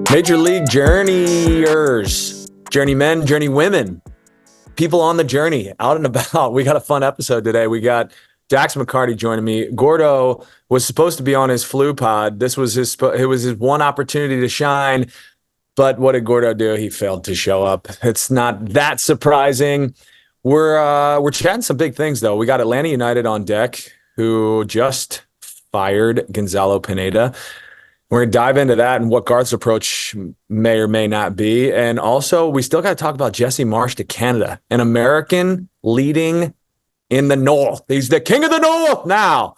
Major League Journeyers, Journeymen, Journeywomen, people on the journey, out and about. We got a fun episode today. We got Dax McCarty joining me. Gordo was supposed to be on his flu pod. This was his one opportunity to shine. But what did Gordo do? He failed to show up. It's not that surprising. We're chatting some big things, though. We got Atlanta United on deck, who just fired Gonzalo Pineda. We're going to dive into that and what Garth's approach may or may not be. And also, we still got to talk about Jesse Marsch to Canada, an American leading in the North. He's the king of the North now.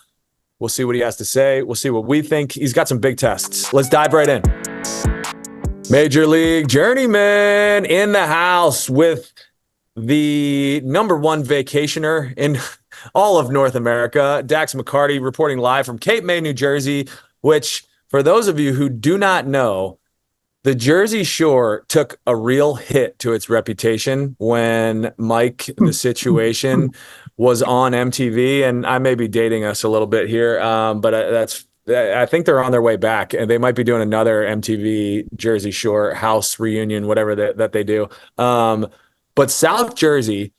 We'll see what he has to say. We'll see what we think. He's got some big tests. Let's dive right in. Major League Journeyman in the house with the number one vacationer in all of North America, Dax McCarty, reporting live from Cape May, New Jersey, which, for those of you who do not know, the Jersey Shore took a real hit to its reputation when Mike, the Situation, was on MTV. And I may be dating us a little bit here, but I think they're on their way back, and they might be doing another MTV Jersey Shore house reunion, whatever that they do. But South Jersey,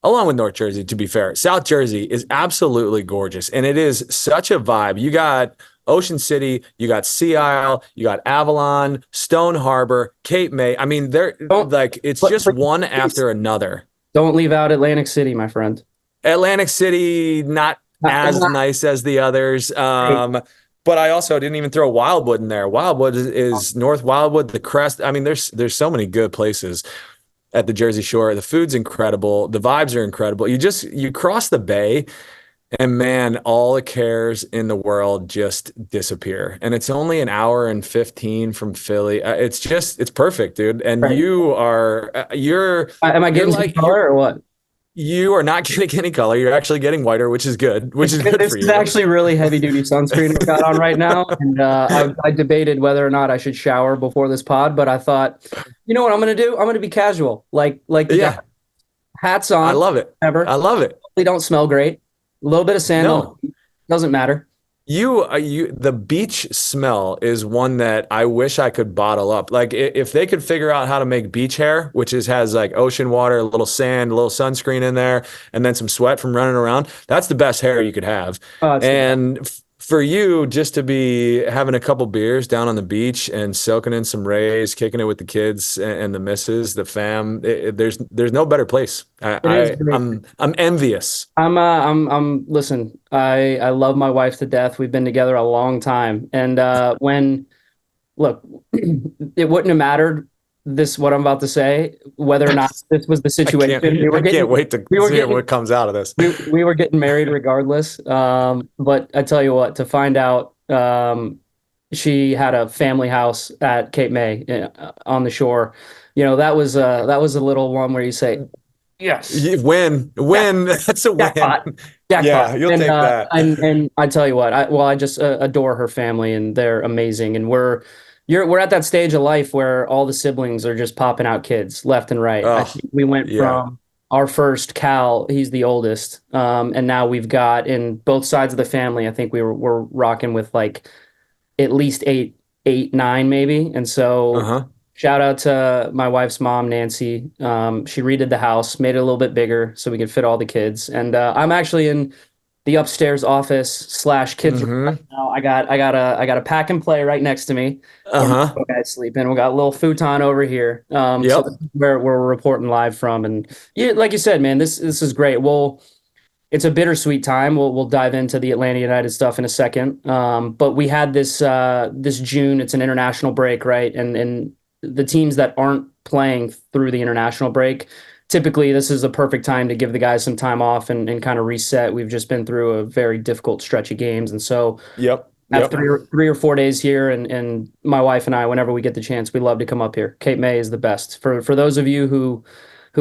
along with North Jersey, to be fair, South Jersey is absolutely gorgeous, and it is such a vibe. You got Ocean City, you got Sea Isle, you got Avalon, Stone Harbor, Cape May. I mean, it's just one after another. Don't leave out Atlantic City, my friend. Atlantic City, not as nice as the others. But I also didn't even throw Wildwood in there. Wildwood is North Wildwood, the Crest. I mean, there's so many good places at the Jersey Shore. The food's incredible. The vibes are incredible. You cross the bay, and man, all the cares in the world just disappear. And it's only an hour and 15 from Philly. It's perfect, dude. And right. Am I getting like color or what? You are not getting any color. You're actually getting whiter, which is good. This for you. This is actually really heavy duty sunscreen I've got on right now. And I debated whether or not I should shower before this pod, but I thought, you know what I'm going to do? I'm going to be casual. Like yeah. Hats on. I love it. Ever. I love it. They don't smell great. A little bit of sandal. No. Doesn't matter. The beach smell is one that I wish I could bottle up. Like if they could figure out how to make beach hair, which has like ocean water, a little sand, a little sunscreen in there, and then some sweat from running around, that's the best hair you could have. For you just to be having a couple beers down on the beach and soaking in some rays, kicking it with the kids and the missus, the fam, there's no better place. I'm envious. Listen, I love my wife to death. We've been together a long time. And it wouldn't have mattered what I'm about to say, whether or not this was the situation. I can't wait to see what comes out of this. We were getting married regardless. But I tell you what, to find out she had a family house at Cape May on the shore, that was a little one where you say, yes, win. That's a win. Jackpot. Yeah, you'll take that. And I tell you what, I just adore her family, and they're amazing. And we're at that stage of life where all the siblings are just popping out kids left and right. I think we went from our first Cal, he's the oldest, and now we've got in both sides of the family. I think we're rocking with like at least eight, nine maybe. And so shout out to my wife's mom, Nancy. She redid the house, made it a little bit bigger so we could fit all the kids. And I'm actually in the upstairs office / kids room right now. I got a pack and play right next to me. Guys sleeping. We got a little futon over here. So this is where we're reporting live from. And like you said, man, this is great. It's a bittersweet time. We'll dive into the Atlanta United stuff in a second. But we had this June. It's an international break, right? And the teams that aren't playing through the international break, typically this is a perfect time to give the guys some time off and kind of reset. We've just been through a very difficult stretch of games. And so after 3 or 4 days here, and my wife and I, whenever we get the chance, we love to come up here. Cape May is the best. For those of you who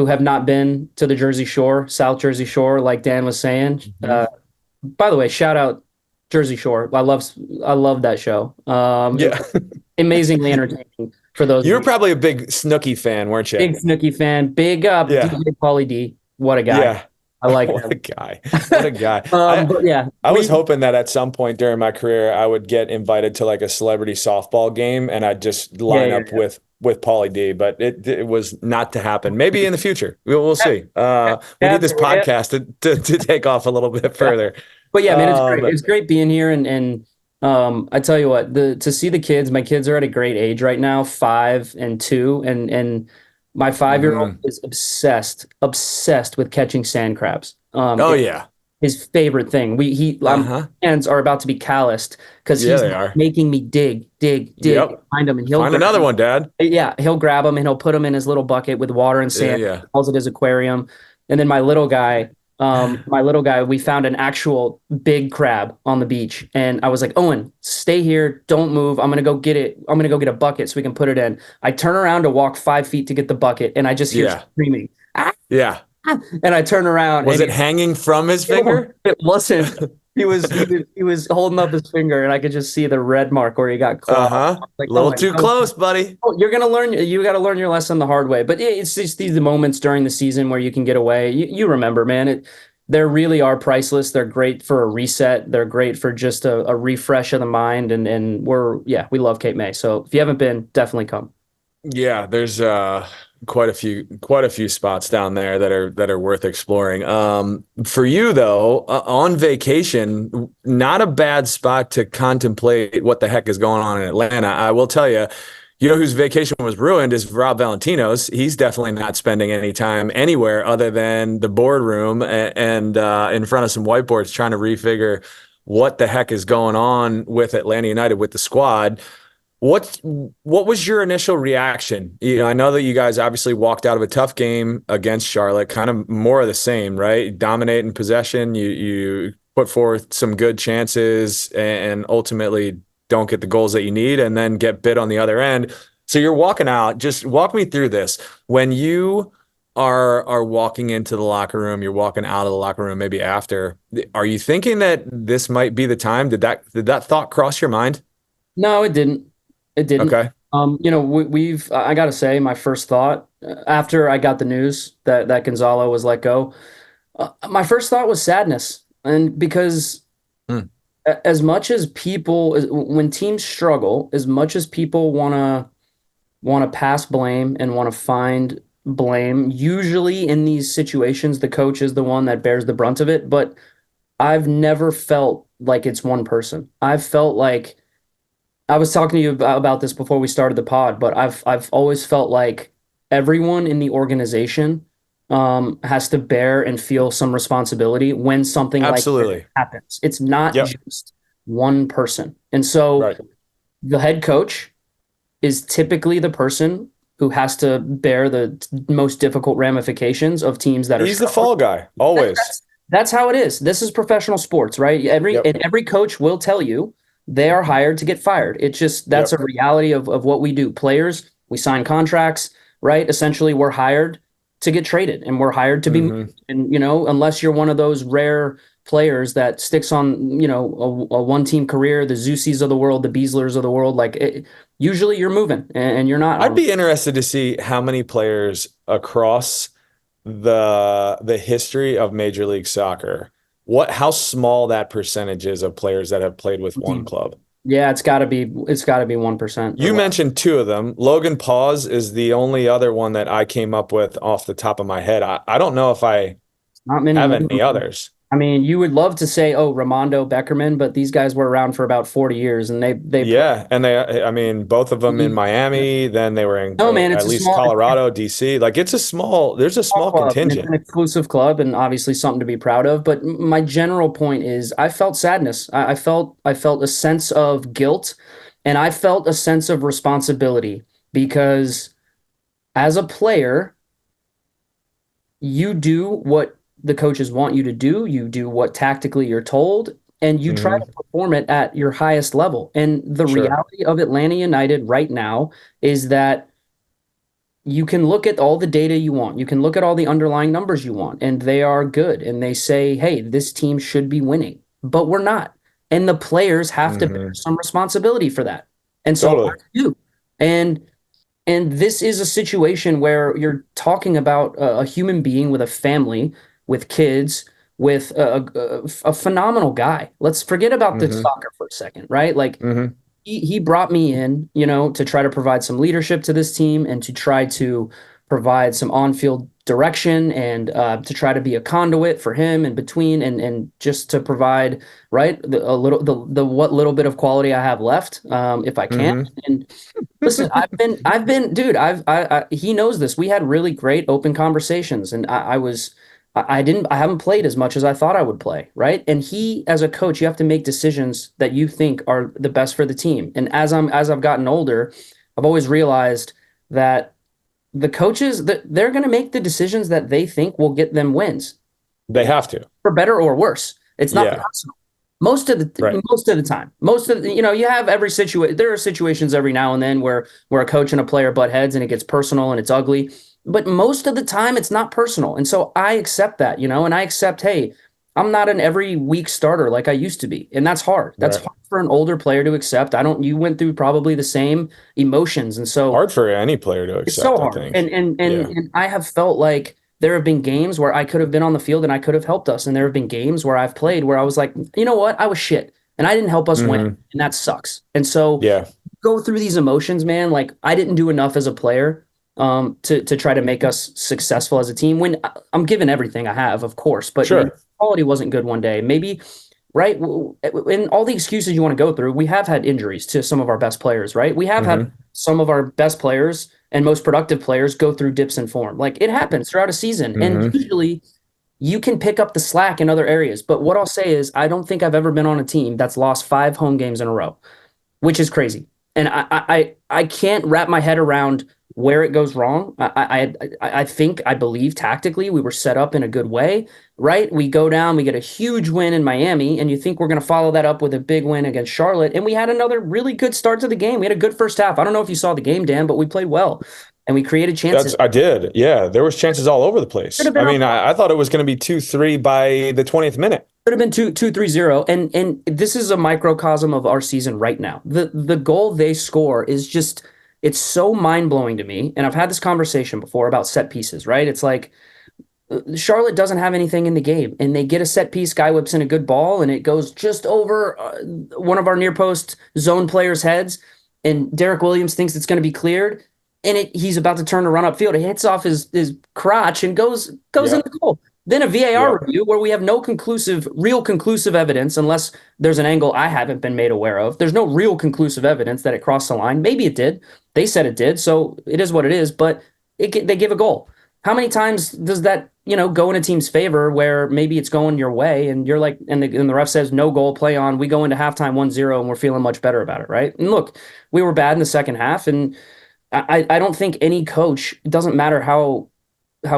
have not been to the Jersey Shore, South Jersey Shore, like Dan was saying, by the way, shout out Jersey Shore. I love that show. Amazingly entertaining. For those, you were probably a big Snooki fan, weren't you? Big Snooki fan. Big DJ Pauly D. What a guy. I like What a him. guy. What a guy. But yeah, I was hoping that at some point during my career I would get invited to like a celebrity softball game and I'd just line up yeah. with Pauly D, but it was not to happen. Maybe in the future. We'll see. We need this Yeah. podcast to take off a little bit further. But yeah, man, it's great. Um, It's great being here, and I tell you what, the to see the kids. My kids are at a great age right now, 5 and 2, and my 5-year-old mhm. is obsessed with catching sand crabs. Oh It's yeah. his favorite thing. Uh-huh. Hands are about to be calloused because Yeah, he's they are. making me dig, Yep. find them, and he'll Find grab another 'em. one, Dad. Yeah, he'll grab them and he'll put them in his little bucket with water and Yeah, sand. yeah. He calls it his aquarium. And then my little guy, we found an actual big crab on the beach, and I was like, Owen, stay here, don't move. I'm gonna go get it. I'm gonna go get a bucket so we can put it in. I turn around to walk 5 feet to get the bucket, and I just hear Yeah. screaming. "Ah!" Yeah. And I turn around, Was and it hanging from his finger? it wasn't. He was holding up his finger, and I could just see the red mark where he got clawed. I Uh-huh. was like, A oh little my too God. close, buddy. Oh, you're gonna learn. You got to learn your lesson the hard way. But it's just these moments during the season where you can get away. You remember, man. They really are priceless. They're great for a reset. They're great for just a refresh of the mind. And we love Cape May. So if you haven't been, definitely come. Yeah, there's quite a few spots down there that are worth exploring. For you though, on vacation, not a bad spot to contemplate what the heck is going on in Atlanta. I will tell you, whose vacation was ruined is Rob Valentino's. He's definitely not spending any time anywhere other than the boardroom and in front of some whiteboards trying to refigure what the heck is going on with Atlanta United with the squad. What was your initial reaction? I know that you guys obviously walked out of a tough game against Charlotte, kind of more of the same, right? Dominate in possession. You put forth some good chances and ultimately don't get the goals that you need and then get bit on the other end. So you're walking out. Just walk me through this. When you are walking into the locker room, you're walking out of the locker room maybe after. Are you thinking that this might be the time? Did that thought cross your mind? No, it didn't. It didn't. Okay. I got to say, my first thought after I got the news that Gonzalo was let go, my first thought was sadness, and because Hmm. as much as people, when teams struggle, as much as people want to pass blame and want to find blame, usually in these situations, the coach is the one that bears the brunt of it. But I've never felt like it's one person. I've felt like I was talking to you about this before we started the pod, but I've always felt like everyone in the organization has to bear and feel some responsibility when something like this Absolutely. happens. It's not Yep. just one person. And so Right. the head coach is typically the person who has to bear the most difficult ramifications of teams that are He's the struggling. fall guy, always. That's how it is. This is professional sports, right? Yep. Every coach will tell you they are hired to get fired. It's just that's Yep. a reality of what we do. Players, we sign contracts, right? Essentially, we're hired to get traded and we're hired to be hmm moved. And unless you're one of those rare players that sticks on, a one-team career, the Zeuses of the world, the Beaslers of the world, usually you're moving and you're not. I'd be interested to see how many players across the history of Major League Soccer, how small that percentage is of players that have played with one club. Yeah, it's gotta be 1% or You less. mentioned two of them. Logan Paws is the only other one that I came up with off the top of my head. I don't know if I Not many have more. any others. I mean, you would love to say, oh, Ramondo Beckerman, but these guys were around for about 40 years and they Yeah, and I mean, both of them in Miami, then they were in no, man, at least Colorado, DC. Like there's a small club, and it's contingent. an exclusive club and obviously something to be proud of. But my general point is I felt sadness. I felt a sense of guilt and I felt a sense of responsibility because as a player, you do what the coaches want you to do. You do what tactically you're told, and you try to hmm perform it at your highest level. And the Sure. reality of Atlanta United right now is that you can look at all the data you want. You can look at all the underlying numbers you want, and they are good. And they say, hey, this team should be winning, but we're not. And the players have to bear hmm some responsibility for that. And so I Totally. do. And and this is a situation where you're talking about a human being with a family with kids, with a phenomenal guy. Let's forget about the Mm-hmm. soccer for a second, right? Like Mm-hmm. he brought me in, to try to provide some leadership to this team and to try to provide some on-field direction and to try to be a conduit for him in between and just to provide right the what little bit of quality I have left, if I can. Mm-hmm. And listen, dude, he knows this. We had really great open conversations, and I haven't played as much as I thought I would play, right? And as a coach, you have to make decisions that you think are the best for the team. And as I've gotten older, I've always realized that the coaches that they're going to make the decisions that they think will get them wins, They have to, for better or worse. It's not personal. Most of the time, you have every situation. There are situations every now and then where a coach and a player butt heads and it gets personal and it's ugly. But most of the time, it's not personal. And so I accept that, and I accept, hey, I'm not an every week starter like I used to be. And that's hard. That's hard for an older player to accept. You went through probably the same emotions. And so hard for any player to accept. It's so hard. I think. And I have felt like there have been games where I could have been on the field and I could have helped us. And there have been games where I've played where I was like, you know what? I was shit and I didn't help us win. And that sucks. And so go through these emotions, man. Like I didn't do enough as a player to try to make us successful as a team when I'm giving everything I have, of course, but quality wasn't good one day. Maybe, right? In all the excuses you want to go through, we have had injuries to some of our best players, right? We have had some of our best players and most productive players go through dips in form. Like it happens throughout a season. And usually you can pick up the slack in other areas. But what I'll say is I don't think I've ever been on a team that's lost 5 home games in a row, which is crazy. And I can't wrap my head around where it goes wrong. I believe tactically we were set up in a good way, right? We go down, we get a huge win in Miami, and you think we're going to follow that up with a big win against Charlotte. And we had another really good start to the game. We had a good first half. I don't know if you saw the game, Dan, but we played well and we created chances. I did. Yeah. There was chances all over the place. I mean, I thought it was going to be 2-3 by the 20th minute. Could have been 2-3-0. And this is a microcosm of our season right now. The goal they score is just, it's so mind-blowing to me. And I've had this conversation before about set pieces, right? It's like Charlotte doesn't have anything in the game and they get a set piece, guy whips in a good ball and it goes just over one of our near post zone players' heads. And Derek Williams thinks it's going to be cleared. And he's about to turn to run upfield. It hits off his crotch and goes in the goal. Then a VAR review where we have no real conclusive evidence, unless there's an angle I haven't been made aware of. There's no real conclusive evidence that it crossed the line. Maybe it did. They said it did, so it is what it is. But they give a goal. How many times does that go in a team's favor where maybe it's going your way and you're like, and the ref says no goal, play on. We go into halftime 1-0 and we're feeling much better about it, right? And look, we were bad in the second half, and I don't think any coach, it doesn't matter how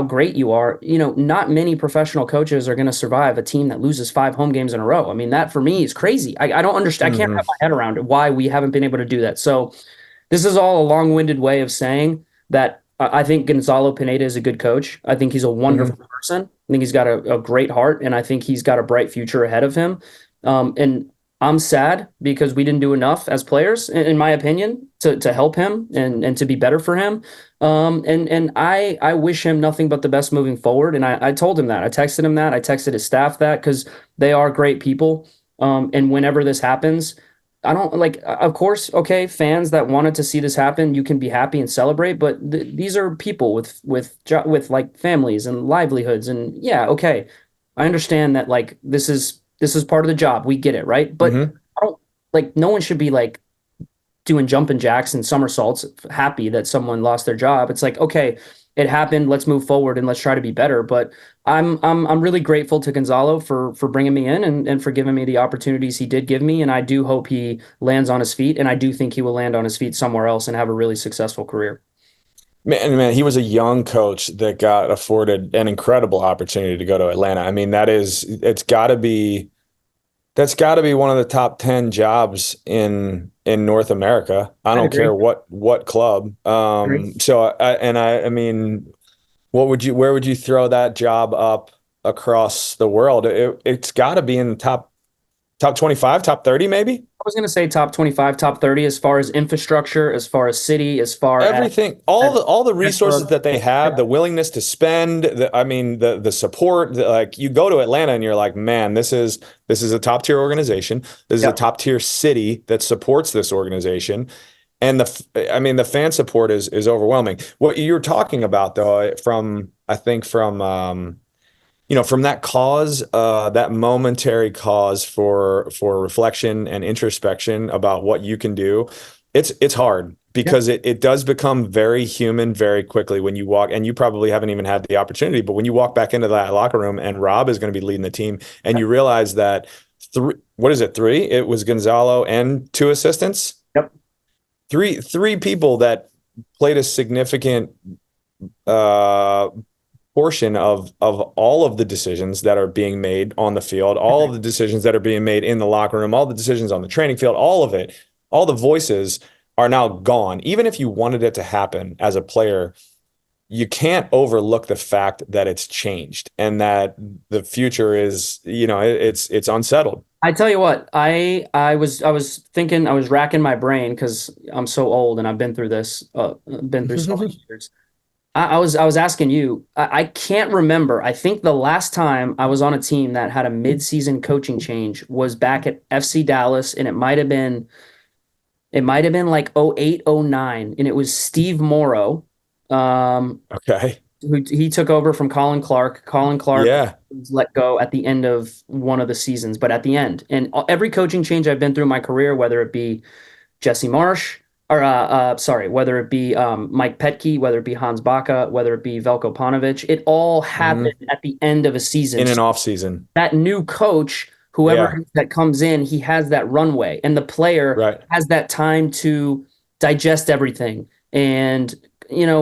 great you are, not many professional coaches are going to survive a team that loses 5 home games in a row. I mean, that for me is crazy. I don't understand. I can't wrap my head around it, why we haven't been able to do that. So this is all a long-winded way of saying that I think Gonzalo Pineda is a good coach. I think he's a wonderful person. I think he's got a great heart, and I think he's got a bright future ahead of him. And I'm sad because we didn't do enough as players, in my opinion, to help him and to be better for him. And I wish him nothing but the best moving forward. And I told him that. I texted him that. I texted his staff that, because they are great people. And whenever this happens, I don't of course, okay, fans that wanted to see this happen, you can be happy and celebrate, but these are people with like families and livelihoods. And yeah, okay, I understand that this is part of the job. We get it, right? But I don't no one should be doing jumping jacks and somersaults happy that someone lost their job. It's like, okay, it happened. Let's move forward and let's try to be better. But I'm really grateful to Gonzalo for bringing me in and for giving me the opportunities he did give me. And I do hope he lands on his feet. And I do think he will land on his feet somewhere else and have a really successful career. Man, he was a young coach that got afforded an incredible opportunity to go to Atlanta. I mean, that's got to be one of the top 10 jobs in North America. I don't care what club. I mean, where would you throw that job up across the world? It's got to be in the top top 25, top 30, maybe. I was going to say top 25, top 30 as far as infrastructure, as far as city, as far Everything, all the resources that they have, the willingness to spend, the support. Like you go to Atlanta and you're like, man, this is a top tier organization. This is a top tier city that supports this organization, and the fan support is overwhelming. What you're talking about, though, from from that cause, that momentary cause for reflection and introspection about what you can do, it's hard because it does become very human very quickly when you walk, and you probably haven't even had the opportunity, but when you walk back into that locker room and Rob is going to be leading the team and you realize that three? It was Gonzalo and two assistants. Yep. Three people that played a significant portion of all of the decisions that are being made on the field, all of the decisions that are being made in the locker room, all the decisions on the training field, all of it, all the voices are now gone. Even if you wanted it to happen as a player, you can't overlook the fact that it's changed and that the future is, it's unsettled. I tell you what, I was thinking, I was racking my brain because I'm so old and I've been through this, been through so many years. I was asking you, I can't remember. I think the last time I was on a team that had a mid-season coaching change was back at FC Dallas, and it might have been like 08, 09, and it was Steve Morrow. Okay. Who he took over from Colin Clark. Colin Clark was let go at the end of one of the seasons, but at the end. And every coaching change I've been through in my career, whether it be Jesse Marsch, or whether it be Mike Petke, whether it be Hans Baca, whether it be Veljko Paunovic, it all happened at the end of a season. In an off season. That new coach, whoever that comes in, he has that runway, and the player has that time to digest everything and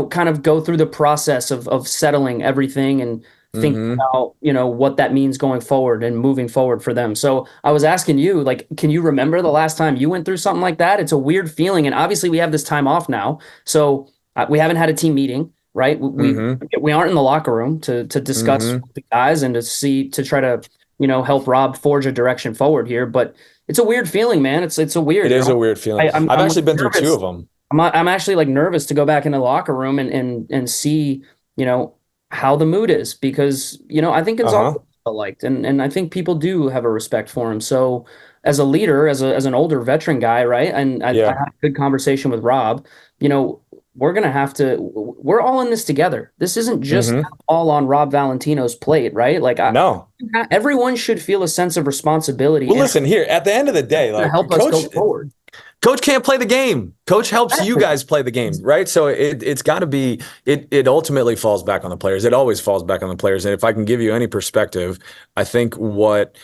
kind of go through the process of settling everything and think about, what that means going forward and moving forward for them. So I was asking you, like, can you remember the last time you went through something like that? It's a weird feeling. And obviously we have this time off now. So we haven't had a team meeting, right? We aren't in the locker room to discuss the guys and to try to, help Rob forge a direction forward here. But it's a weird feeling, man. It is a weird feeling. I've actually been through two of them. I'm actually like nervous to go back in the locker room and see, how the mood is, because, I think Gonzalo liked, and I think people do have a respect for him. So as a leader, as an older veteran guy, right? And I had a good conversation with Rob, we're all in this together. This isn't just all on Rob Valentino's plate, right? Like, no, everyone should feel a sense of responsibility. Well, listen here, at the end of the day, like, help us go forward. Coach can't play the game. Coach helps you guys play the game, right? So it's got to be, it ultimately falls back on the players. It always falls back on the players. And if I can give you any perspective, I think what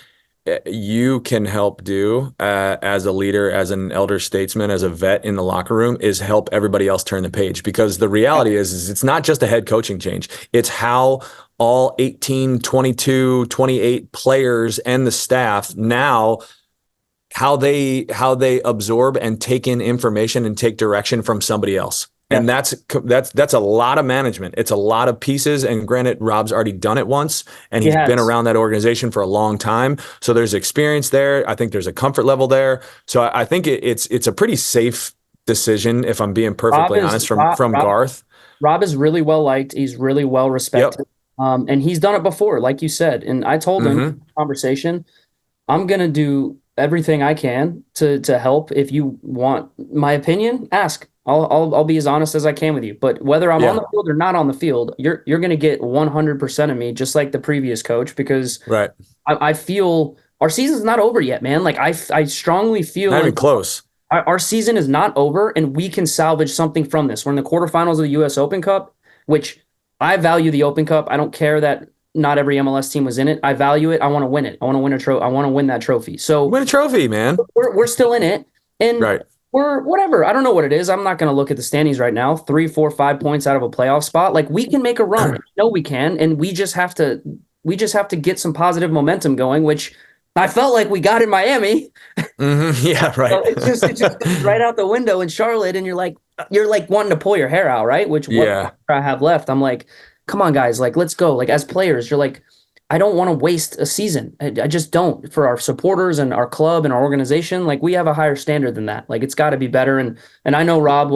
you can help do as a leader, as an elder statesman, as a vet in the locker room, is help everybody else turn the page. Because the reality is it's not just a head coaching change. It's how all 18, 22, 28 players and the staff now, how they absorb and take in information and take direction from somebody else. And that's a lot of management. It's a lot of pieces. And granted, Rob's already done it once, and he's been around that organization for a long time. So there's experience there. I think there's a comfort level there. So I think it's a pretty safe decision, if I'm being perfectly honest, from Garth. Rob is really well liked. He's really well respected. And he's done it before, like you said. And I told him in the conversation, I'm going to do everything I can to help. If you want my opinion, ask. I'll be as honest as I can with you. But whether I'm on the field or not on the field, you're going to get 100% of me, just like the previous coach, because I feel our season's not over yet, man. Like I strongly feel not even close. Our season is not over, and we can salvage something from this. We're in the quarterfinals of the U.S. Open Cup, which I value the Open Cup. I don't care that not every MLS team was in it. I value it. I want to win it. I want to win a trophy. I want to win that trophy. So win a trophy, man. We're still in it, and we're whatever. I don't know what it is. I'm not going to look at the standings right now. 3, 4, 5 points out of a playoff spot. Like, we can make a run. We can, and we just have to get some positive momentum going, which I felt like we got in Miami. Yeah, right. So it just goes right out the window in Charlotte, and you're like wanting to pull your hair out, right? Which what I have left. I'm like, come on, guys, like, let's go. Like, as players, you're like, I don't want to waste a season. I just don't, for our supporters and our club and our organization. Like, we have a higher standard than that. Like, it's got to be better. And I know Rob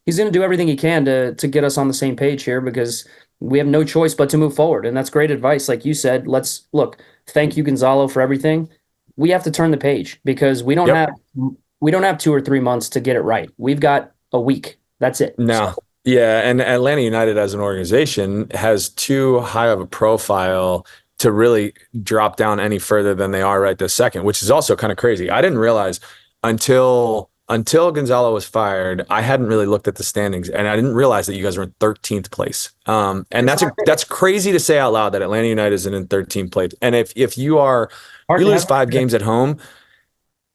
he's going to do everything he can to get us on the same page here, because we have no choice but to move forward. And that's great advice. Like you said, let's look, thank you, Gonzalo, for everything. We have to turn the page, because we don't have 2 or 3 months to get it right. We've got a week. That's it. No. So, Yeah. And Atlanta United as an organization has too high of a profile to really drop down any further than they are right this second, which is also kind of crazy. I didn't realize until Gonzalo was fired, I hadn't really looked at the standings, and I didn't realize that you guys were in 13th place. And that's crazy to say out loud, that Atlanta United is in 13th place. And if you lose 5 games at home,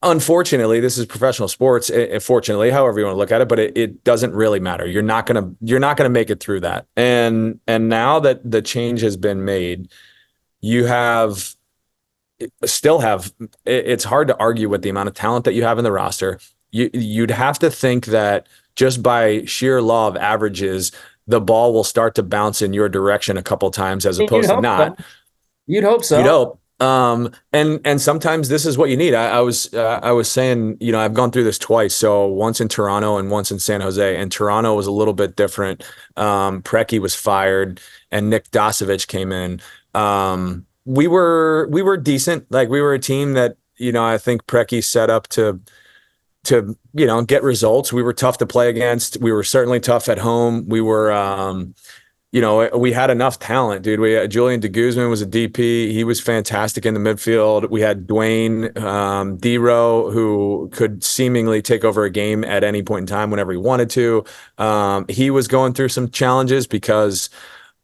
unfortunately, this is professional sports. Fortunately, however you want to look at it, but it doesn't really matter. You're not gonna make it through that. And now that the change has been made, it's hard to argue with the amount of talent that you have in the roster. You'd have to think that just by sheer law of averages, the ball will start to bounce in your direction a couple times, as opposed to not. You'd hope so. You'd hope. And sometimes this is what you need. I was saying, I've gone through this twice. So once in Toronto and once in San Jose, and Toronto was a little bit different. Preki was fired and Nick Dasovic came in. We were decent. Like, we were a team that, I think Preki set up to get results. We were tough to play against. We were certainly tough at home. We were, we had enough talent, dude. We had Julian de Guzman was a DP. He was fantastic in the midfield. We had Dwayne D-Row, who could seemingly take over a game at any point in time whenever he wanted to. He was going through some challenges because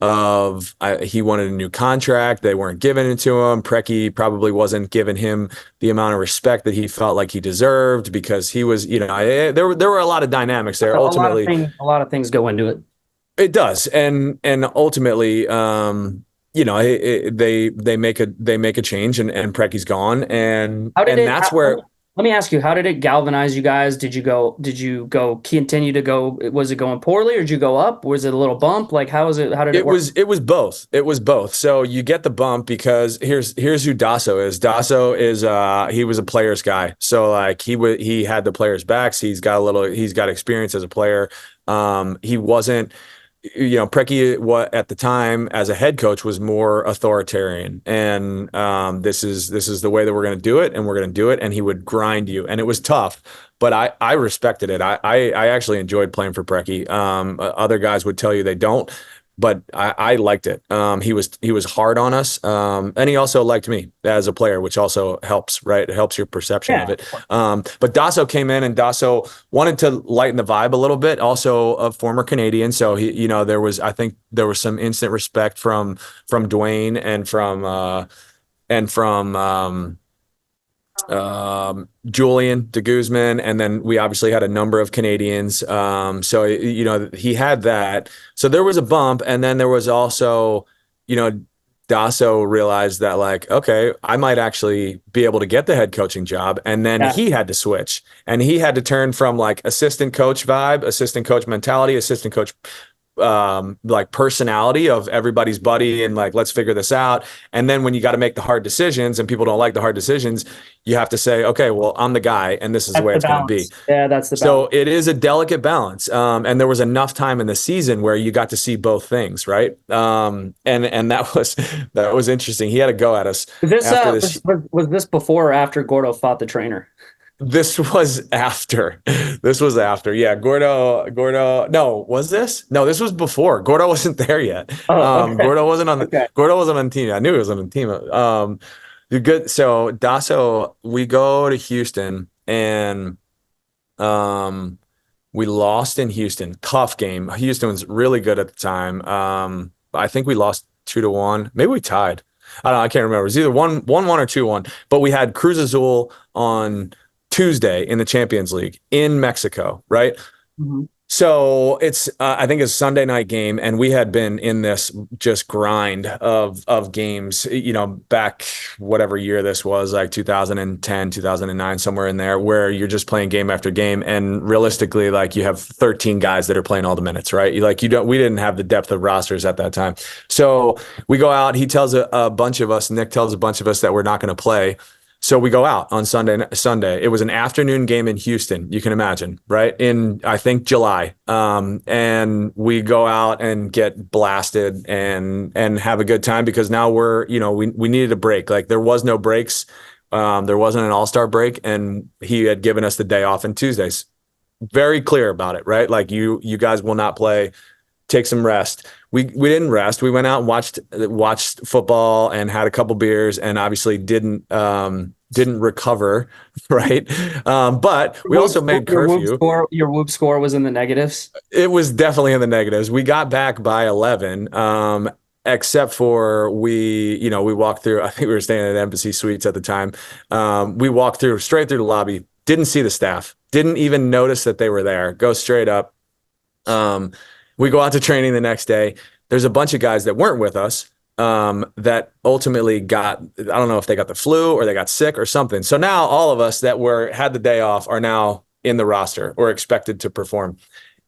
he wanted a new contract. They weren't giving it to him. Preki probably wasn't giving him the amount of respect that he felt like he deserved, because he was, there were a lot of dynamics there. Ultimately, a lot of things go into it. It does, and ultimately, they make a change, and Preki's gone, and that's where. Let me ask you, how did it galvanize you guys? Did you continue to go? Was it going poorly, or did you go up? Was it a little bump? Like, how was it? How did it work? It was both. It was both. So you get the bump because here's who Dasso is. Dasso is he was a player's guy. So like he had the players' backs. He's got experience as a player. He wasn't. Preki, at the time as a head coach, was more authoritarian, and this is the way that we're going to do it, and we're going to do it, and he would grind you, and it was tough, but I respected it. I actually enjoyed playing for Preki. Other guys would tell you they don't, but I liked it. He was hard on us, and he also liked me as a player, which also helps, right? It helps your perception of it. But Dasso came in, and Dasso wanted to lighten the vibe a little bit. Also a former Canadian, so he, I think there was some instant respect from Dwayne and from Julian de Guzman, and then we obviously had a number of Canadians. So he had that. So there was a bump, and then there was also, Dasso realized that, like, okay, I might actually be able to get the head coaching job, and then he had to switch, and he had to turn from like assistant coach vibe, assistant coach mentality, assistant coach like personality of everybody's buddy, and like, let's figure this out. And then when you got to make the hard decisions and people don't like the hard decisions, you have to say, okay, well, I'm the guy, and this is the way it's going to be. Yeah, that's the balance. So it is a delicate balance. And there was enough time in the season where you got to see both things, right? And that was interesting. He had a go at us. Was this before or after Gordo fought the trainer? This was after. Yeah, Gordo. No, was this? No, this was before. Gordo wasn't there yet. Okay. Gordo wasn't on the team. I knew he was on the team. You're good. So Dasso, we go to Houston, and we lost in Houston. Tough game. Houston was really good at the time. I think we lost 2-1. Maybe we tied. I don't know. I can't remember. It was either 1-1 or 2-1. But we had Cruz Azul on Tuesday in the Champions League in Mexico, right? Mm-hmm. So it's I think it's a Sunday night game, and we had been in this just grind of games, back whatever year this was, like 2010, 2009, somewhere in there, where you're just playing game after game, and realistically, like you have 13 guys that are playing all the minutes, right? We didn't have the depth of rosters at that time. So we go out, he tells a bunch of us, Nick tells a bunch of us that we're not going to play. So we go out on Sunday. It was an afternoon game in Houston. You can imagine, right? In, I think, July. And we go out and get blasted and have a good time, because now we needed a break. Like, there was no breaks. There wasn't an all-star break, and he had given us the day off on Tuesdays. Very clear about it, right? Like, you guys will not play. Take some rest. We didn't rest. We went out and watched football and had a couple beers, and obviously didn't recover, right? But we also made curfew. Your whoop score was in the negatives. It was definitely in the negatives. We got back by 11, except for we walked through. I think we were staying at Embassy Suites at the time. We walked straight through the lobby. Didn't see the staff. Didn't even notice that they were there. Go straight up. We go out to training the next day. There's a bunch of guys that weren't with us that ultimately got, I don't know if they got the flu or they got sick or something. So now all of us that had the day off are now in the roster or expected to perform.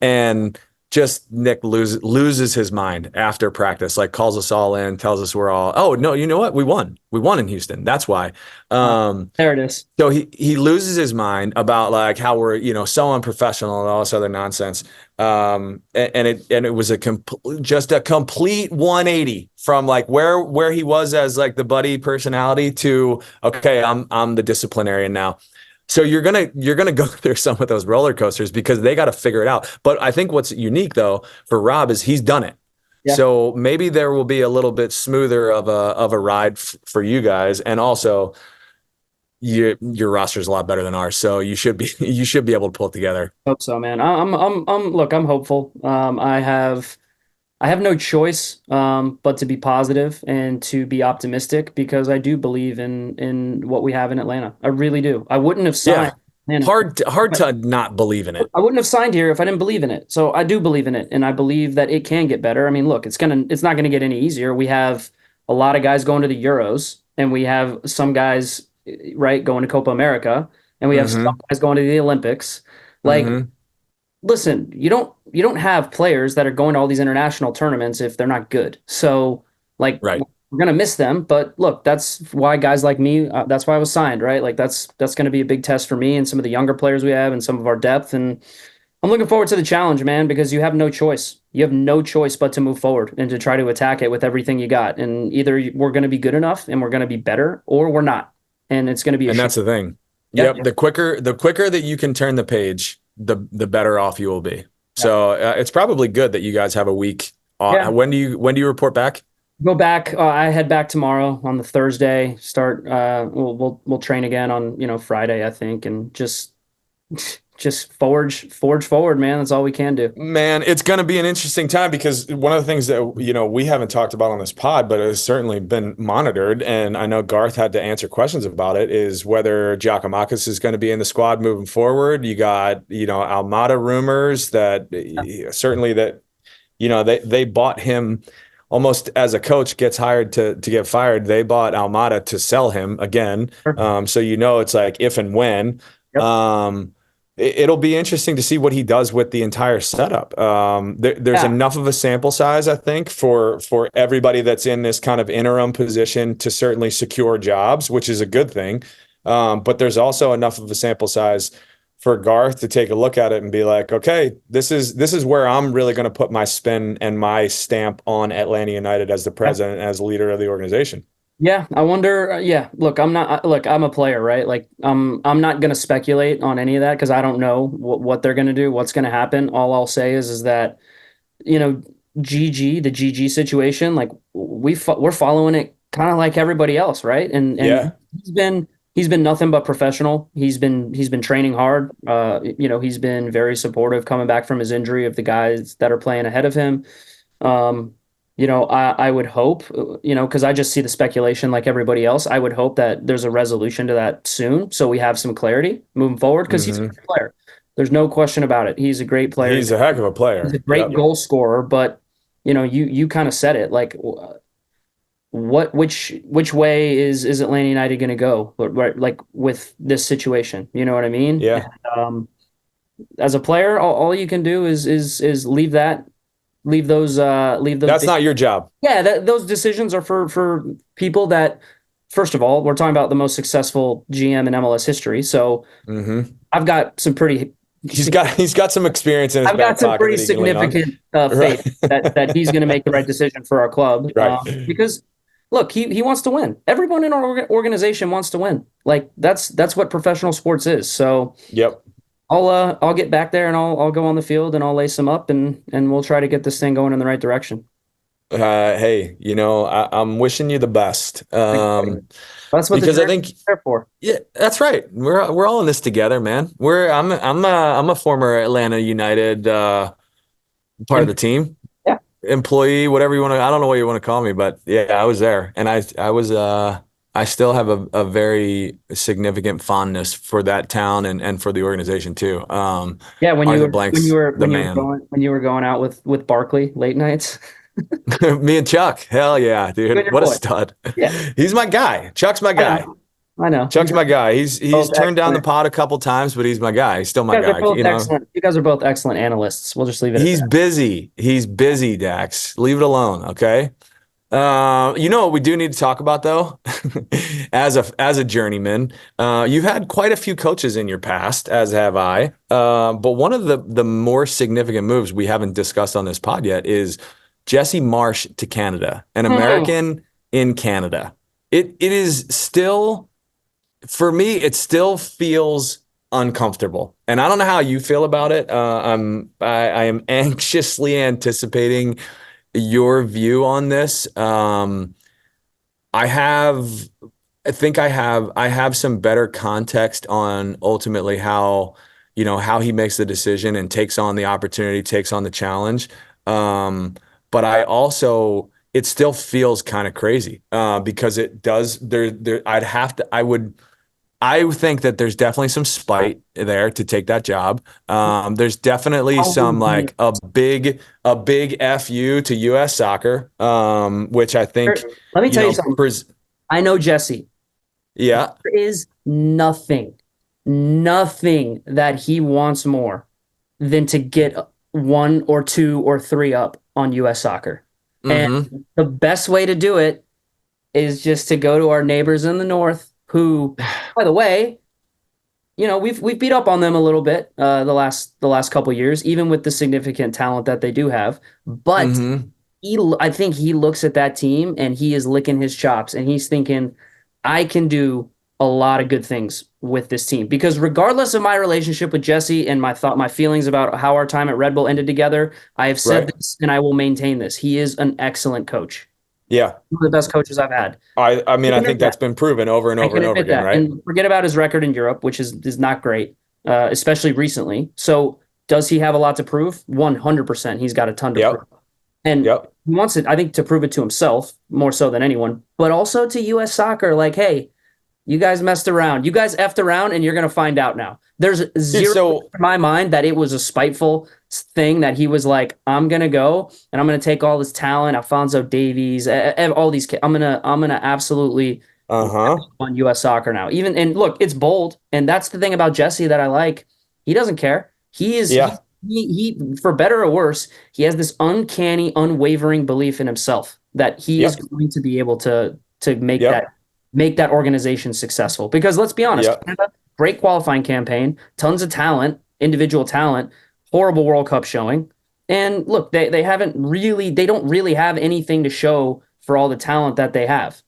And just Nick loses his mind after practice, like calls us all in, tells us we're all, oh, no, you know what? We won in Houston. That's why. There it is. So he loses his mind about like how we're, so unprofessional and all this other nonsense. And it was just a complete 180 from like where he was as like the buddy personality to, okay, I'm the disciplinarian now. So you're gonna go through some of those roller coasters because they got to figure it out. But I think what's unique though for Rob is he's done it. Yeah. So maybe there will be a little bit smoother of a ride for you guys, and also your roster is a lot better than ours. So you should be able to pull it together. Hope so, man. I'm hopeful. I have no choice but to be positive and to be optimistic, because I do believe in what we have in Atlanta. I really do. I wouldn't have signed. Yeah. Hard to not believe in it. I wouldn't have signed here if I didn't believe in it. So I do believe in it, and I believe that it can get better. I mean, look, it's not gonna get any easier. We have a lot of guys going to the Euros, and we have some guys, right, going to Copa America, and we have some guys going to the Olympics. Like, listen, you don't have players that are going to all these international tournaments if they're not good. So, like, right, we're going to miss them. But look, that's why guys like me, that's why I was signed, right? Like, that's going to be a big test for me and some of the younger players we have and some of our depth. And I'm looking forward to the challenge, man, because you have no choice. You have no choice but to move forward and to try to attack it with everything you got. And either we're going to be good enough and we're going to be better, or we're not. And it's going to be and that's the thing. Yep. The quicker that you can turn the page, the better off you will be. Yeah. So it's probably good that you guys have a week off. Yeah. When do you report back? Go back. I head back tomorrow on the Thursday. Start. We'll train again on Friday, I think, and just forge forward, man. That's all we can do. Man, it's going to be an interesting time, because one of the things that we haven't talked about on this pod, but it has certainly been monitored, and I know Garth had to answer questions about it, is whether Giacomakis is going to be in the squad moving forward. You got Almada rumors that certainly that they bought him almost as a coach gets hired to get fired. They bought Almada to sell him again. So it's like if and when. Yep. It'll be interesting to see what he does with the entire setup. There's enough of a sample size, I think, for everybody that's in this kind of interim position to certainly secure jobs, which is a good thing. But there's also enough of a sample size for Garth to take a look at it and be like, okay, this is where I'm really going to put my spin and my stamp on Atlanta United as the president, as leader of the organization. Yeah, I wonder. Look, I'm a player, right? Like, I'm not going to speculate on any of that because I don't know what they're going to do, what's going to happen. All I'll say is that, the GG situation, like we're following it kind of like everybody else, right? And he's been nothing but professional. He's been training hard. He's been very supportive coming back from his injury of the guys that are playing ahead of him. I would hope, because I just see the speculation like everybody else. I would hope that there's a resolution to that soon, so we have some clarity moving forward, because he's a good player. There's no question about it. He's a great player. He's a heck of a He's player. a great goal scorer, but you kind of said it. Like, which way is Atlanta United going to go? But right, like with this situation, you know what I mean? Yeah. And, as a player, all you can do is leave those That's not your job. Yeah, those decisions are for people that, first of all, we're talking about the most successful GM in MLS history. So I've got some pretty. He's got some experience in his I've back got some pocket pretty that he can lean on. significant faith that he's going to make the right decision for our club. Right. Because look, he wants to win. Everyone in our organization wants to win. Like that's what professional sports is. So yep. I'll get back there and I'll go on the field and I'll lace him up and we'll try to get this thing going in the right direction. Hey, I'm wishing you the best. That's what because I think there for. Yeah, that's right. We're all in this together, man. I'm a former Atlanta United part of the team. Yeah. Employee, whatever you want to. I don't know what you want to call me, but yeah, I was there, and I still have a very significant fondness for that town and for the organization too. Yeah, when you were going out with Barkley late nights. Me and Chuck, hell yeah, dude! What a stud! Yeah, he's my guy. Chuck's my guy. I know. Chuck's my guy. He's turned down the pod a couple times, but he's my guy. He's still my guy. You guys are both excellent analysts. We'll just leave it. He's busy. He's busy, Dax. Leave it alone, okay? What we do need to talk about though, as a journeyman, you've had quite a few coaches in your past, as have I. But one of the more significant moves we haven't discussed on this pod yet is Jesse Marsch to Canada, an American in Canada. It is still, for me, it still feels uncomfortable. And I don't know how you feel about it. I am anxiously anticipating your view on this. I think I have some better context on ultimately how he makes the decision and takes on the opportunity, takes on the challenge. But it still feels kind of crazy because it does. I think that there's definitely some spite there to take that job. There's definitely some like a big FU to U.S. soccer, which I think. Let me tell you something. I know Jesse. Yeah, there is nothing that he wants more than to get 1 or 2 or 3 up on U.S. soccer. And the best way to do it is just to go to our neighbors in the north who, by the way, we've beat up on them a little bit the last couple of years, even with the significant talent that they do have. But I think he looks at that team and he is licking his chops and he's thinking, I can do a lot of good things with this team, because regardless of my relationship with Jesse and my feelings about how our time at Red Bull ended together, I have said this and I will maintain this. He is an excellent coach. Yeah. One of the best coaches I've had. I think that's been proven over and over and over again, right? And forget about his record in Europe, which is not great, especially recently. So does he have a lot to prove? 100%. He's got a ton to prove. And he wants it, I think, to prove it to himself more so than anyone, but also to U.S. soccer. Like, hey, you guys messed around. You guys effed around, and you're going to find out now. There's zero in my mind that it was a spiteful thing that he was like, I'm going to go, and I'm going to take all this talent, Alphonso Davies, all these kids. I'm gonna absolutely on U.S. soccer now. And look, it's bold, and that's the thing about Jesse that I like. He doesn't care. He is he for better or worse, he has this uncanny, unwavering belief in himself that he is going to be able to make that organization successful. Because let's be honest, Canada, great qualifying campaign, tons of talent, individual talent, horrible World Cup showing. And look, they don't really have anything to show for all the talent that they have.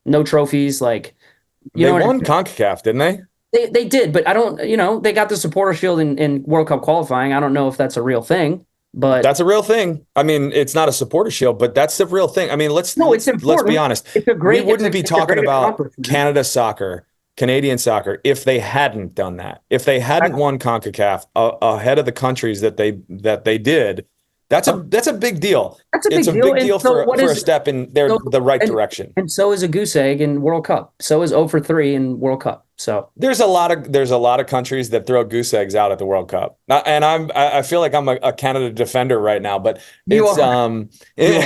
No trophies, like they won CONCACAF, didn't they? They did, but I don't, they got the supporter shield in World Cup qualifying. I don't know if that's a real thing. But that's a real thing. I mean, it's not a supporter shield, but that's the real thing. I mean, let's be honest. We wouldn't be talking about Canada soccer, Canadian soccer, if they hadn't done that. If they hadn't won CONCACAF ahead of the countries that they did, That's a big deal. That's a It's big a deal. big And deal so for a step in the right direction. And so is a goose egg in World Cup. So is 0 for 3 in World Cup. So there's a lot of countries that throw goose eggs out at the World Cup. And I feel like I'm a Canada defender right now, but you it's are. You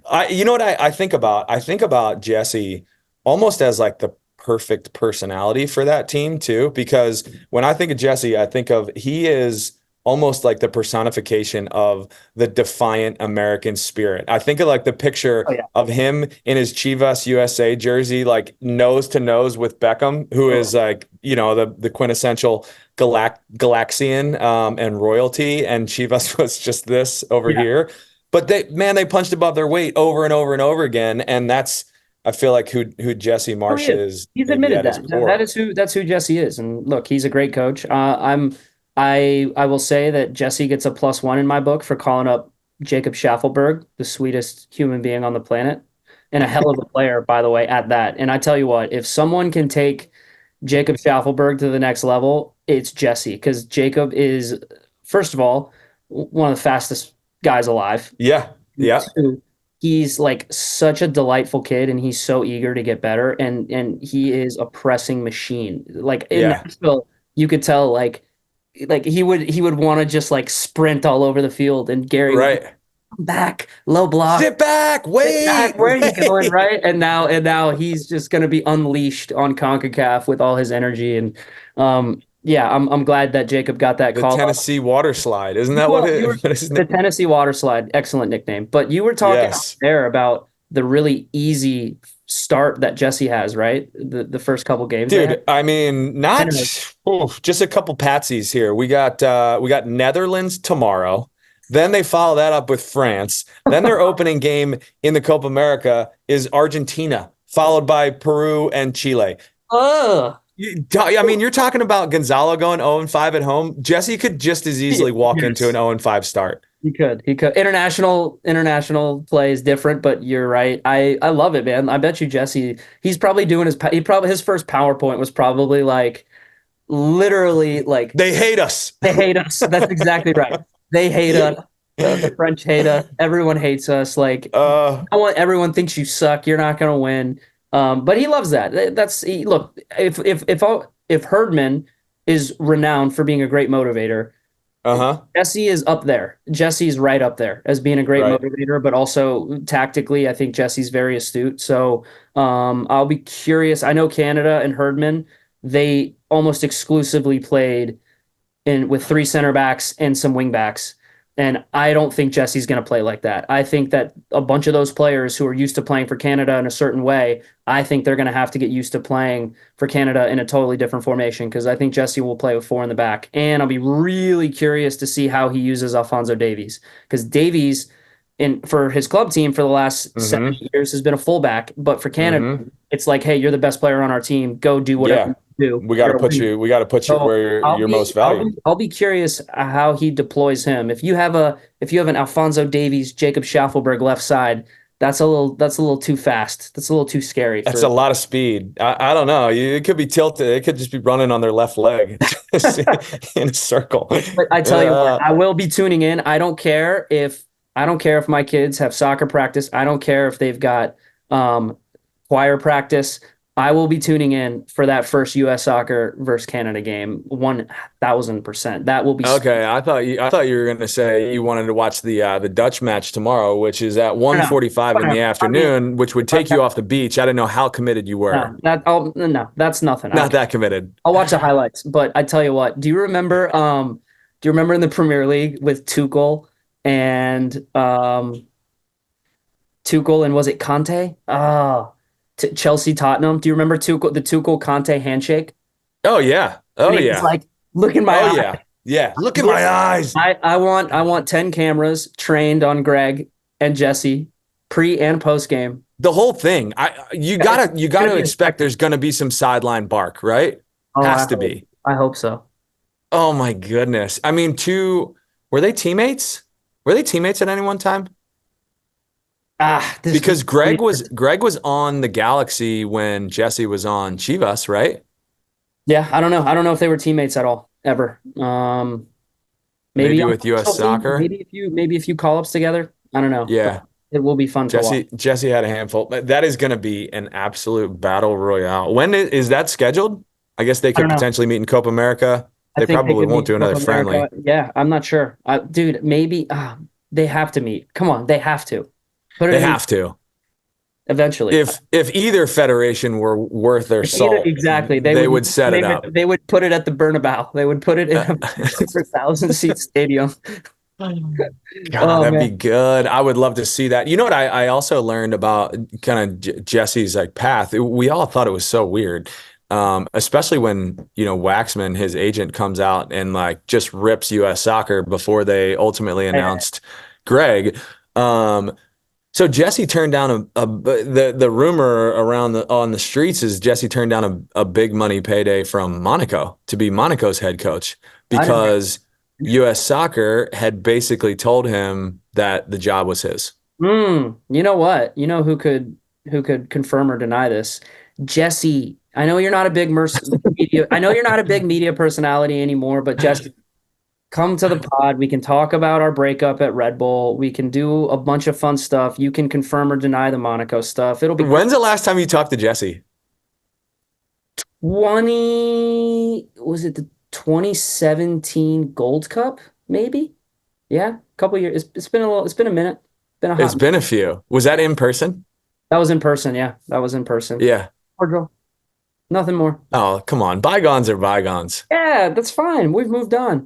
are. you know what I think about? I think about Jesse almost as like the perfect personality for that team too, because when I think of Jesse, I think of he is almost like the personification of the defiant American spirit. I think of like the picture Oh yeah. of him in his Chivas USA jersey, like nose to nose with Beckham, who is like, the quintessential Galaxian and royalty. And Chivas was just this over Yeah. here. But they punched above their weight over and over and over again. And I feel like who Jesse Oh, Marsch he is. is He's maybe admitted at his that. core. That's who Jesse is. And look, he's a great coach. I will say that Jesse gets a +1 in my book for calling up Jacob Shaffelburg, the sweetest human being on the planet, and a hell of a player, by the way, at that. And I tell you what, if someone can take Jacob Shaffelburg to the next level, it's Jesse, because Jacob is, first of all, one of the fastest guys alive. Yeah. Yeah. Two, he's like such a delightful kid, and he's so eager to get better, and he is a pressing machine. Like in Yeah. Nashville, you could tell like he would want to just like sprint all over the field, and Gary would be, Right. "Come back, low block, Sit back. sit back, where are you going?" Wait. Right? And now he's just going to be unleashed on CONCACAF with all his energy. And yeah, I'm glad that Jacob got that The call up. Tennessee Waterslide. Isn't that Well, you were what is his the name? Tennessee Waterslide, excellent nickname. But you were talking out Yes. there about the really easy start that Jesse has, right? The first couple games they had. Dude, I mean, just a couple patsies here. We got Netherlands tomorrow. Then they follow that up with France. Then their opening game in the Copa America is Argentina, followed by Peru and Chile. Oh, I mean, you're talking about Gonzalo going 0-5 at home. Jesse could just as easily walk into an yes. 0-5 start. He could. He could. International play is different, but you're right. I love it, man. I bet you Jesse, he's probably doing his first PowerPoint was probably like literally like They hate us. they hate us. That's exactly right. They hate us. The French hate us. Everyone hates us. Like everyone thinks you suck. You're not going to win. But he loves that. Look, if Herdman is renowned for being a great motivator, Jesse is up there. Jesse's right up there as being a great motivator, but also tactically, I think Jesse's very astute. So I'll be curious. I know Canada and Herdman, they almost exclusively played with 3 center backs and some wing backs. And I don't think Jesse's going to play like that. I think that a bunch of those players who are used to playing for Canada in a certain way, I think they're going to have to get used to playing for Canada in a totally different formation, because I think Jesse will play with 4 in the back. And I'll be really curious to see how he uses Alphonso Davies, because Davies, for his club team for the last 7 years, has been a fullback. But for Canada, it's like, hey, you're the best player on our team. Go do whatever you do. We got to put you where you're most valued. I'll be curious how he deploys him. If you have an Alphonso Davies, Jacob Shaffelburg left side, that's a little too fast. That's a little too scary. That's a lot of speed. I don't know. It could be tilted. It could just be running on their left leg in a circle. But I tell you what, I will be tuning in. I don't care if my kids have soccer practice. I don't care if they've got choir practice. I will be tuning in for that first U.S. soccer versus Canada game, 1,000%. That will be okay. I thought you were going to say you wanted to watch the Dutch match tomorrow, which is at 1:45 in the afternoon, which would take you off the beach. I didn't know how committed you were. No, that's nothing. Not that committed. I'll watch the highlights, but I tell you what. Do you remember in the Premier League with Tuchel and was it Conte? Chelsea Tottenham. Do you remember the Tuchel Conte handshake? Oh yeah. It's like, look in my eye. Yeah. Look in my eyes. I want 10 cameras trained on Greg and Jesse pre and post game. The whole thing. You gotta expect there's gonna be some sideline bark, right? Has to be. I hope so. Oh my goodness. I mean, were they teammates? Were they teammates at any one time? Because Greg was on the Galaxy when Jesse was on Chivas, right? Yeah, I don't know. I don't know if they were teammates at all, ever. Maybe with U.S. soccer. maybe if you call ups together. I don't know, but Yeah. it will be fun to watch. Jesse had a handful. That is going to be an absolute battle royale. When is that scheduled? I guess they I could don't know. potentially meet in Copa America. I They think they probably could won't meet do in another Copa friendly. America. Yeah, I'm not sure. Dude, maybe they have to meet. Come on, they have to. Put it They in the have to. eventually. If either federation were worth their If either salt, exactly, they would set it up. they would put it at the Bernabeu. They would put it in a 1,000 seat stadium. God, Oh that'd be man. good. I would love to see that. You know what I also learned about kind of Jesse's like path. We all thought it was so weird. Especially when, Waxman, his agent, comes out and like just rips US soccer before they ultimately announced Greg. So Jesse turned down the rumor around on the streets is Jesse turned down a big money payday from Monaco to be Monaco's head coach I didn't. because US Soccer had basically told him that the job was his. You know what? You know who could confirm or deny this? Jesse. I know you're not a big media. I know you're not a big media personality anymore, but Jesse, come to the pod. We can talk about our breakup at Red Bull. We can do a bunch of fun stuff. You can confirm or deny the Monaco stuff. It'll be When's the last time you talked to Jesse? was it the 2017 Gold Cup? Maybe. Yeah, a couple years. It's been it's been a minute. Been a hot It's been a few. Was that in person? That was in person. Yeah, that was in person. Yeah. Cordial. Nothing more. Oh, come on. Bygones are bygones. Yeah, that's fine. We've moved on.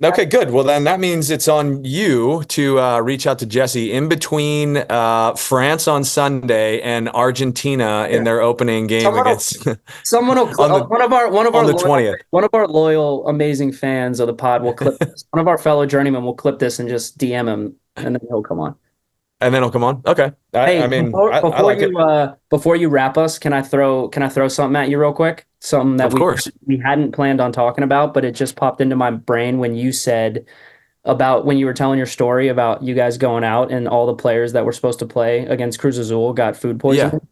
Okay, good. Well, then that means it's on you to reach out to Jesse in between France on Sunday and Argentina in their opening game Someone against someone will on the 20th. One of our loyal, amazing fans of the pod will clip this. One of our fellow journeymen will clip this and just DM him, and then he'll come on. And then he'll come on. Okay. Hey, I mean, before, I like it. before you wrap us, can I throw something at you real quick? Something that Of course. we hadn't planned on talking about, but it just popped into my brain when you said about when you were telling your story about you guys going out and all the players that were supposed to play against Cruz Azul got food poisoning.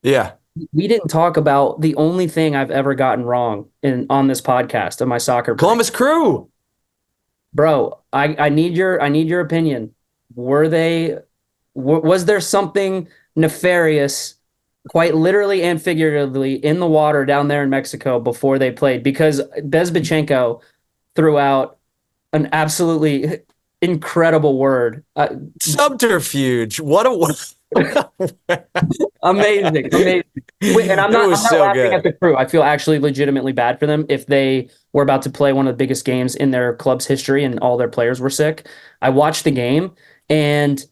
Yeah. We didn't talk about the only thing I've ever gotten wrong on this podcast of my soccer. Columbus Crew. Bro, I need your opinion. Was there something nefarious, quite literally and figuratively, in the water down there in Mexico before they played? Because Bezbachenko threw out an absolutely incredible word. Subterfuge. What a amazing. Wait, and I'm not laughing good at the Crew. I feel actually legitimately bad for them if they were about to play one of the biggest games in their club's history and all their players were sick. I watched the game and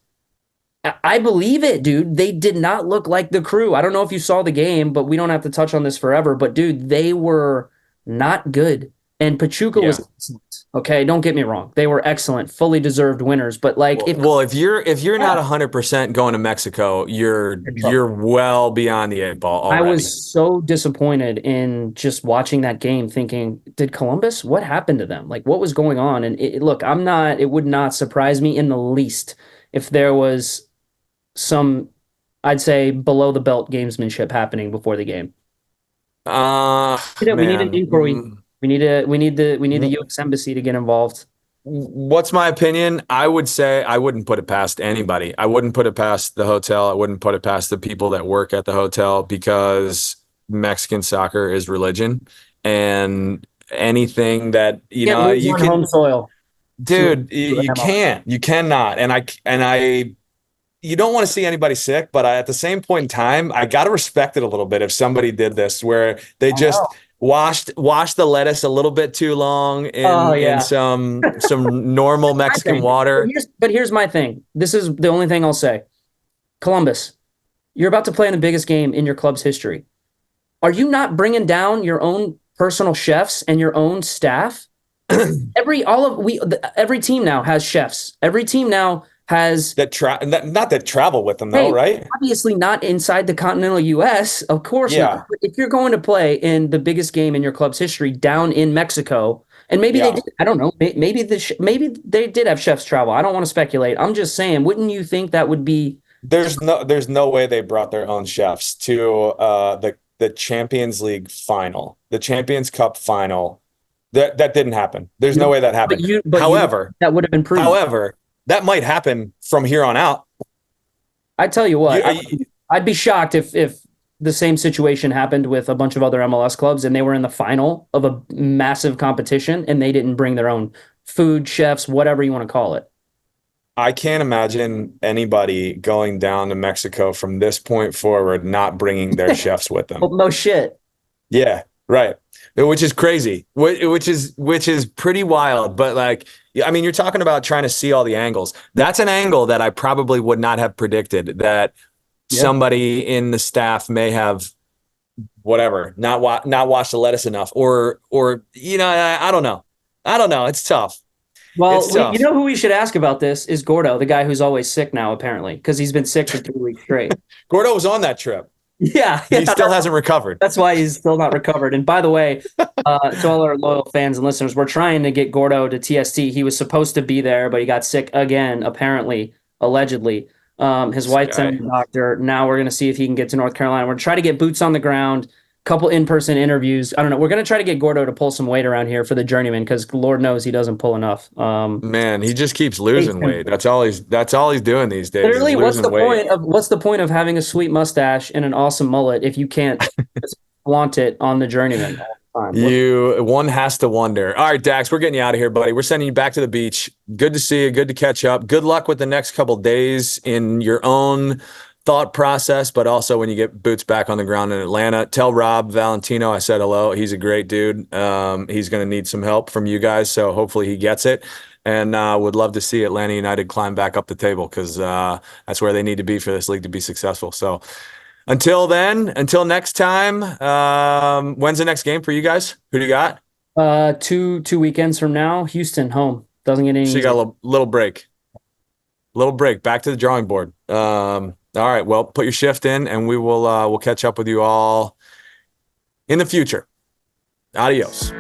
I believe it, dude. They did not look like the Crew. I don't know if you saw the game, but we don't have to touch on this forever. But dude, they were not good. And Pachuca was excellent. Okay, don't get me wrong. They were excellent, fully deserved winners. But like, if you're not 100% going to Mexico, you're well beyond the 8 ball already. I was so disappointed in just watching that game, thinking, did Columbus? What happened to them? Like, what was going on? And look, it would not surprise me in the least if there was some, I'd say, below the belt gamesmanship happening before the game. We need an inquiry. We need the U.S. Embassy to get involved. What's my opinion? I would say I wouldn't put it past anybody. I wouldn't put it past the hotel. I wouldn't put it past the people that work at the hotel because Mexican soccer is religion, and anything that you can home soil, dude. You cannot, and I. You don't want to see anybody sick, but at the same point in time, I got to respect it a little bit if somebody did this where they just washed the lettuce a little bit too long in some normal Mexican water. But here's my thing. This is the only thing I'll say. Columbus, you're about to play in the biggest game in your club's history. Are you not bringing down your own personal chefs and your own staff? Every team now has chefs. Every team now has that travel with them though, right? Obviously not inside the continental US, of course not. But if you're going to play in the biggest game in your club's history down in Mexico, and maybe they did, I don't know, maybe they did have chefs travel. I don't want to speculate. I'm just saying, wouldn't you think that would be? There's no way they brought their own chefs to the Champions League final, the Champions Cup final That didn't happen. There's no way that happened. However, that would have been proven. However, that might happen from here on out. I tell you what, I'd be shocked if the same situation happened with a bunch of other MLS clubs and they were in the final of a massive competition and they didn't bring their own food, chefs, whatever you want to call it. I can't imagine anybody going down to Mexico from this point forward not bringing their chefs with them. Well, no shit. Yeah, right. Which is crazy. Which is pretty wild. But like, I mean, you're talking about trying to see all the angles. That's an angle that I probably would not have predicted, that somebody in the staff may have whatever not washed the lettuce enough, or I don't know. It's tough. Well, you know who we should ask about this is Gordo, the guy who's always sick now, apparently, because he's been sick for 2 weeks straight. Gordo was on that trip. Yeah. He still hasn't recovered. That's why he's still not recovered. And by the way, to all our loyal fans and listeners, we're trying to get Gordo to TST. He was supposed to be there, but he got sick again, apparently, allegedly. His wife sent him to the doctor. Now we're going to see if he can get to North Carolina. We're going to try to get boots on the ground, couple in-person interviews. I don't know. We're going to try to get Gordo to pull some weight around here for the Journeymen because Lord knows he doesn't pull enough. Man, he just keeps losing weight. That's all he's doing these days. Literally, what's the point of having a sweet mustache and an awesome mullet if you can't just flaunt it on the Journeymen? One has to wonder. All right, Dax, we're getting you out of here, buddy. We're sending you back to the beach. Good to see you. Good to catch up. Good luck with the next couple days in your own thought process, but also when you get boots back on the ground in Atlanta. Tell Rob Valentino I said hello. He's a great dude. He's going to need some help from you guys, so hopefully he gets it. And would love to see Atlanta United climb back up the table because that's where they need to be for this league to be successful. So until next time, when's the next game for you guys? Who do you got? Two weekends from now, Houston home. Doesn't get any So you got a little break. Back to the drawing board. All right, well, put your shift in, and we'll catch up with you all in the future. Adios.